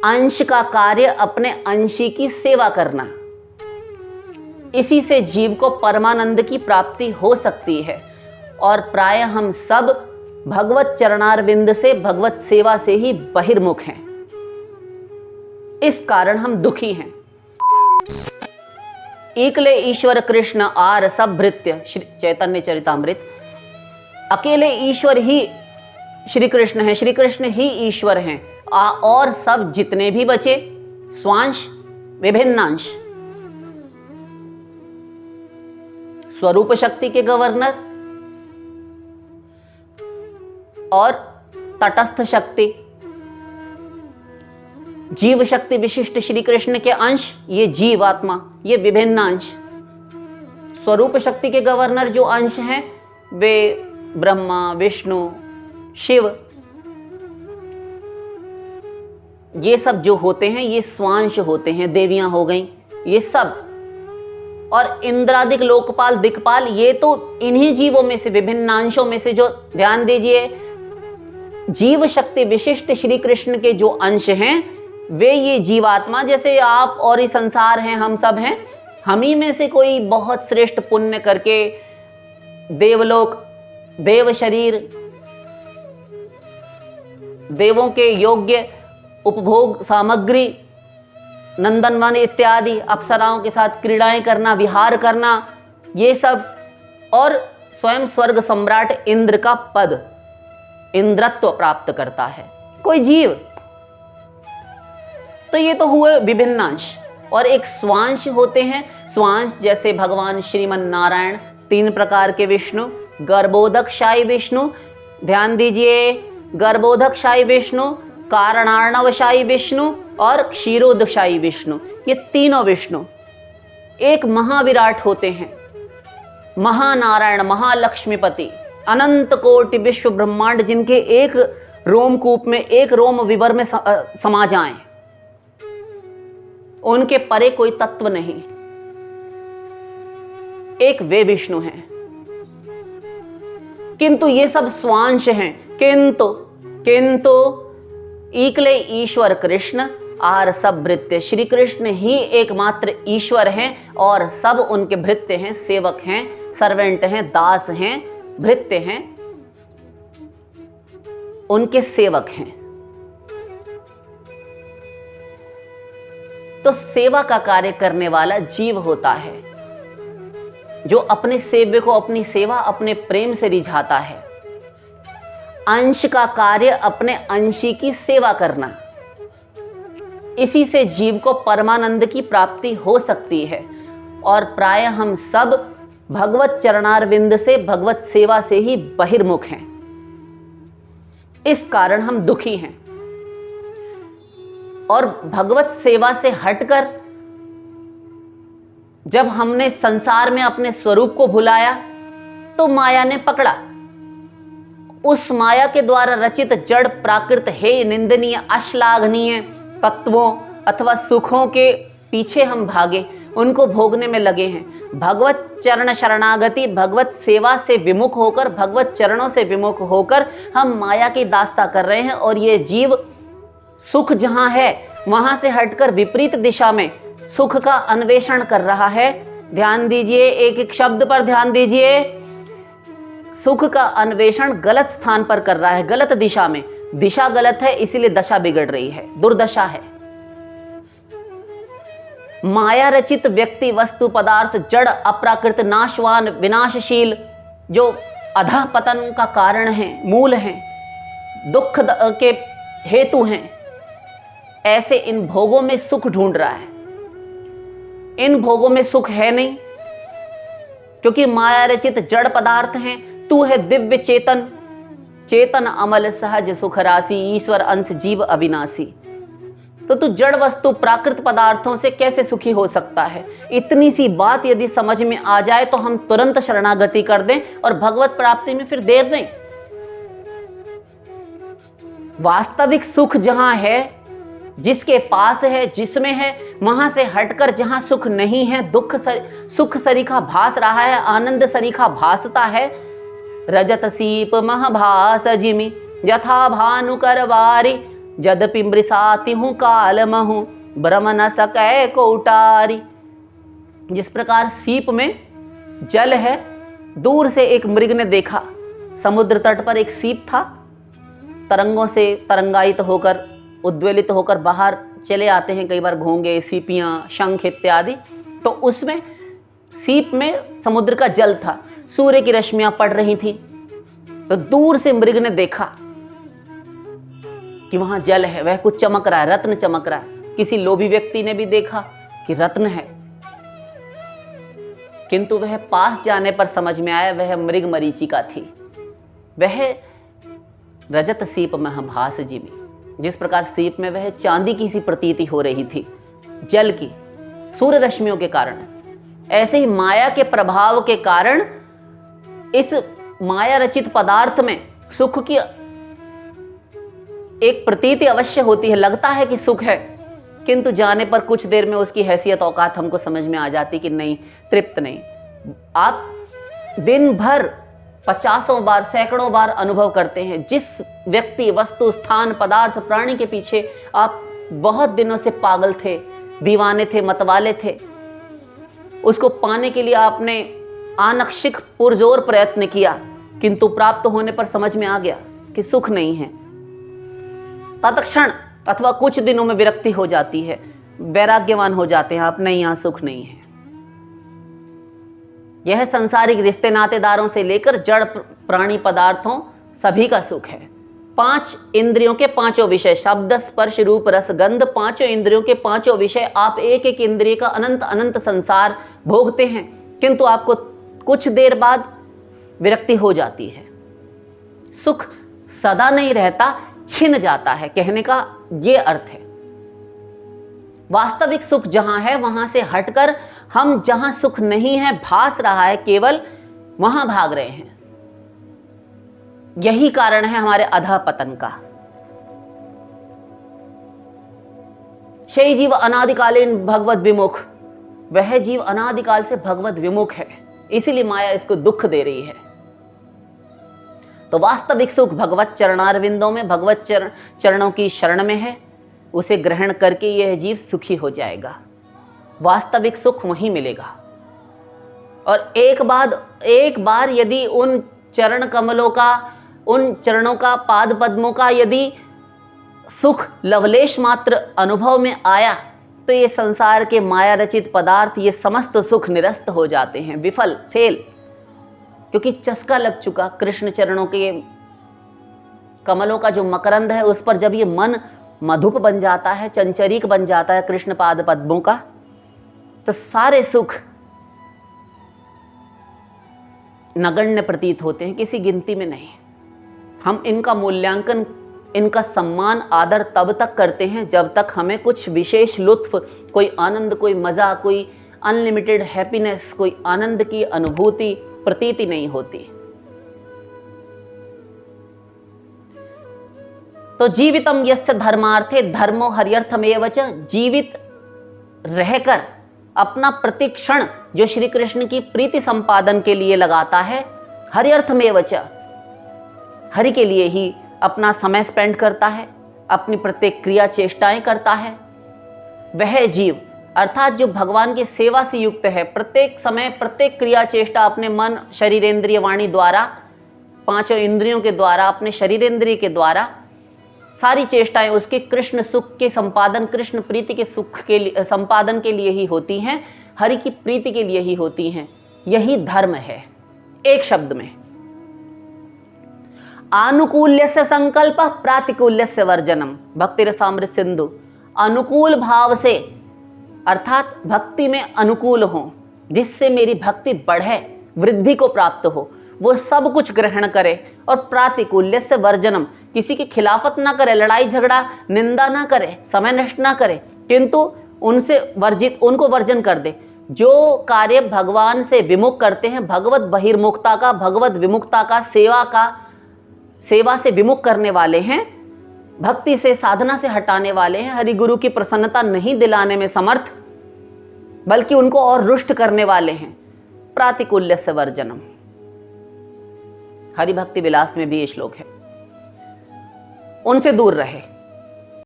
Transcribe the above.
अंश का कार्य अपने अंशी की सेवा करना, इसी से जीव को परमानंद की प्राप्ति हो सकती है। और प्राय हम सब भगवत चरणारविंद से, भगवत सेवा से ही बहिर्मुख हैं। इस कारण हम दुखी हैं। एकले ईश्वर कृष्ण आर सब भृत्य, श्री चैतन्य चरितामृत। अकेले ईश्वर ही श्री कृष्ण हैं, श्री कृष्ण ही ईश्वर हैं, और सब जितने भी बचे स्वांश विभिन्नांश, स्वरूप शक्ति के गवर्नर और तटस्थ शक्ति, जीव शक्ति विशिष्ट श्री कृष्ण के अंश, ये जीवात्मा, ये विभिन्न अंश। स्वरूप शक्ति के गवर्नर जो अंश हैं वे ब्रह्मा, विष्णु, शिव, ये सब जो होते हैं ये स्वांश होते हैं, देवियां हो गई ये सब। और इंद्रादिक लोकपाल दिक्पाल ये तो इन्हीं जीवों में से, विभिन्न अंशों में से, जो ध्यान दीजिए जीव शक्ति विशिष्ट श्री कृष्ण के जो अंश हैं वे ये जीवात्मा, जैसे आप और ये संसार हैं, हम सब हैं, हम ही में से कोई बहुत श्रेष्ठ पुण्य करके देवलोक, देव शरीर, देवों के योग्य उपभोग सामग्री, नंदनवन इत्यादि अप्सराओं के साथ क्रीड़ाएं करना, विहार करना, ये सब, और स्वयं स्वर्ग सम्राट इंद्र का पद, इंद्रत्व प्राप्त करता है कोई जीव। तो ये तो हुए विभिन्न अंश। और एक स्वांश होते हैं, स्वांश जैसे भगवान श्रीमन नारायण, 3 प्रकार के विष्णु, गर्भोदकशायी विष्णु, ध्यान दीजिए, गर्भोदकशायी विष्णु, कारणार्णवशायी विष्णु और क्षीरोदशायी विष्णु, ये तीनों विष्णु एक महाविराट होते हैं। महानारायण, महालक्ष्मीपति, अनंत कोटि विश्व ब्रह्मांड जिनके एक रोमकूप में, एक रोम विवर में समा जाएं, उनके परे कोई तत्व नहीं, एक वे विष्णु हैं। किंतु ये सब स्वांश हैं। किंतु एकले ईश्वर कृष्ण आर सब भृत्य, श्री कृष्ण ही एकमात्र ईश्वर हैं और सब उनके भृत्य हैं, सेवक हैं, सर्वेंट हैं, दास हैं, भृत्य हैं, उनके सेवक हैं। तो सेवा का कार्य करने वाला जीव होता है जो अपने सेव्य को अपनी सेवा, अपने प्रेम से रिझाता है। अंश का कार्य अपने अंशी की सेवा करना, इसी से जीव को परमानंद की प्राप्ति हो सकती है। और प्राय हम सब भगवत चरणारविंद से, भगवत सेवा से ही बहिर्मुख हैं। इस कारण हम दुखी हैं। और भगवत सेवा से हटकर जब हमने संसार में अपने स्वरूप को भुलाया तो माया ने पकड़ा। उस माया के द्वारा रचित जड़ प्राकृत हे निंदनीय, अश्लाघनीय तत्वों अथवा सुखों के पीछे हम भागे, उनको भोगने में लगे हैं। भगवत चरण शरणागति, भगवत सेवा से विमुख होकर, भगवत चरणों से विमुख होकर हम माया की दास्ता कर रहे हैं। और ये जीव सुख जहां है वहां से हटकर विपरीत दिशा में सुख का अन्वेषण कर रहा है। ध्यान दीजिए, एक एक शब्द पर ध्यान दीजिए। सुख का अन्वेषण गलत स्थान पर कर रहा है, गलत दिशा में। दिशा गलत है इसीलिए दशा बिगड़ रही है, दुर्दशा है। माया रचित व्यक्ति, वस्तु, पदार्थ, जड़, अप्राकृत, नाशवान, विनाशशील, जो अधः पतन का कारण है, मूल है, दुख के हेतु हैं, ऐसे इन भोगों में सुख ढूंढ रहा है। इन भोगों में सुख है नहीं, क्योंकि माया रचित जड़ पदार्थ हैं। तू है दिव्य चेतन, चेतन अमल सहज सुख राशि, ईश्वर अंश जीव अविनाशी। तो तू जड़ वस्तु प्राकृत पदार्थों से कैसे सुखी हो सकता है? इतनी सी बात यदि समझ में आ जाए तो हम तुरंत शरणागति कर दें और भगवत प्राप्ति में फिर देर नहीं। वास्तविक सुख जहां है, जिसके पास है, जिसमें है, वहां से हटकर जहां सुख नहीं है, सुख सरीखा भास रहा है, आनंद सरीखा भासता है। रजत सीप महाभास जिमि यथा भानु करवारी यद्यपि मृषाति हूँ काल महु भ्रम न सकै कोटारी। जिस प्रकार सीप में जल है, दूर से एक मृग ने देखा, समुद्र तट पर एक सीप था, तरंगों से तरंगायित होकर उद्वेलित होकर बाहर चले आते हैं कई बार घोंगे, सीपियाँ, शंख इत्यादि। तो उसमें सीप में समुद्र का जल था, सूर्य की रश्मियां पड़ रही थी, तो दूर से मृग ने देखा कि वहां जल है, वह कुछ चमक रहा है, रत्न चमक रहा है। किसी लोभी व्यक्ति ने भी देखा कि रत्न है, किंतु वह पास जाने पर समझ में आया वह मृग मरीचिका थी, वह रजत सीप महाभास जीवी। जिस प्रकार सीप में वह चांदी की सी प्रतीति हो रही थी जल की, सूर्य रश्मियों के कारण, ऐसे ही माया के प्रभाव के कारण इस माया रचित पदार्थ में सुख की एक प्रतीति अवश्य होती है। लगता है कि सुख है, किंतु जाने पर कुछ देर में उसकी हैसियत औकात हमको समझ में आ जाती कि नहीं, तृप्त नहीं। आप दिन भर 50 बार, सैकड़ों बार अनुभव करते हैं। जिस व्यक्ति, वस्तु, स्थान, पदार्थ, प्राणी के पीछे आप बहुत दिनों से पागल थे, दीवाने थे, मतवाले थे, उसको पाने के लिए आपने आनक्षिक पुरजोर प्रयत्न किया, किंतु प्राप्त होने पर समझ में आ गया कि सुख नहीं है। तत्क्षण अथवा कुछ दिनों में विरक्ति हो जाती है, वैराग्यवान हो जाते हैं आप, नहीं, यहां सुख नहीं है। यह संसारिक रिश्ते नातेदारों से लेकर जड़ प्राणी पदार्थों सभी का सुख है। 5 इंद्रियों के 5 विषय, शब्द, स्पर्श, रूप, रस, गंध, 5 इंद्रियों के 5 विषय, आप एक एक इंद्रिय का अनंत अनंत संसार भोगते हैं, किंतु आपको कुछ देर बाद विरक्ति हो जाती है। सुख सदा नहीं रहता, छिन जाता है, कहने का यह अर्थ है। वास्तविक सुख जहां है वहां से हटकर हम जहां सुख नहीं है, भास रहा है केवल, वहां भाग रहे हैं। यही कारण है हमारे अधःपतन का। शई जीव अनादिकालीन भगवत विमुख, वह जीव अनादिकाल से भगवत विमुख है, इसीलिए माया इसको दुख दे रही है। तो वास्तविक सुख भगवत चरणारविंदों में, भगवत चरणों की शरण में है। उसे ग्रहण करके यह जीव सुखी हो जाएगा, वास्तविक सुख वहीं मिलेगा। और एक बार यदि उन चरण कमलों का, उन चरणों का, पाद पद्मों का यदि सुख लवलेश मात्र अनुभव में आया, तो ये संसार के माया रचित पदार्थ, ये समस्त सुख निरस्त हो जाते हैं, विफल, फेल, क्योंकि चस्का लग चुका। कृष्ण चरणों के कमलों का जो मकरंद है, उस पर जब ये मन मधुप बन जाता है, चंचरीक बन जाता है कृष्ण पाद पद्मों का, तो सारे सुख नगण्य प्रतीत होते हैं, किसी गिनती में नहीं। हम इनका मूल्यांकन, इनका सम्मान, आदर तब तक करते हैं जब तक हमें कुछ विशेष लुत्फ, कोई आनंद, कोई मजा, कोई अनलिमिटेड हैप्पीनेस, कोई आनंद की अनुभूति, प्रतीति नहीं होती। तो जीवितम यस्य धर्मार्थे धर्मो हर्यर्थमेव च, जीवित रहकर अपना प्रतिक्षण जो श्री कृष्ण की प्रीति संपादन के लिए लगाता है, हर्यर्थमेव च, हरि के लिए ही अपना समय स्पेंड करता है, अपनी प्रत्येक क्रिया चेष्टाएं करता है, वह जीव अर्थात जो भगवान की सेवा से युक्त है, प्रत्येक समय प्रत्येक क्रिया चेष्टा अपने मन, शरीर, इंद्रिय, वाणी द्वारा, 5 इंद्रियों के द्वारा, अपने शरीर इंद्रिय के द्वारा सारी चेष्टाएं उसके कृष्ण सुख के संपादन, कृष्ण प्रीति के सुख के संपादन के लिए ही होती हैं, हरि की प्रीति के लिए ही होती हैं। यही धर्म है। एक शब्द में, आनुकूल्यस्य संकल्प प्रातिकूल्यस्य वर्जनम, भक्ति रसामृत सिंधु। अनुकूल भाव से अर्थात भक्ति में अनुकूल हो, जिससे मेरी भक्ति बढ़े, वृद्धि को प्राप्त हो, वो सब कुछ ग्रहण करे। और प्रातिकूल्यस्य वर्जनम, किसी की खिलाफत ना करे, लड़ाई झगड़ा, निंदा ना करे, समय नष्ट ना करे, किंतु उनसे वर्जित, उनको वर्जन कर दे। जो कार्य भगवान से विमुख करते हैं, भगवत बहिर्मुखता का, भगवत विमुखता का, सेवा से विमुख करने वाले हैं, भक्ति से, साधना से हटाने वाले हैं, हरि गुरु की प्रसन्नता नहीं दिलाने में समर्थ, बल्कि उनको और रुष्ट करने वाले हैं। प्रातिकूल्यस्य वर्जनम, हरि भक्ति विलास में भी ये श्लोक है। उनसे दूर रहे।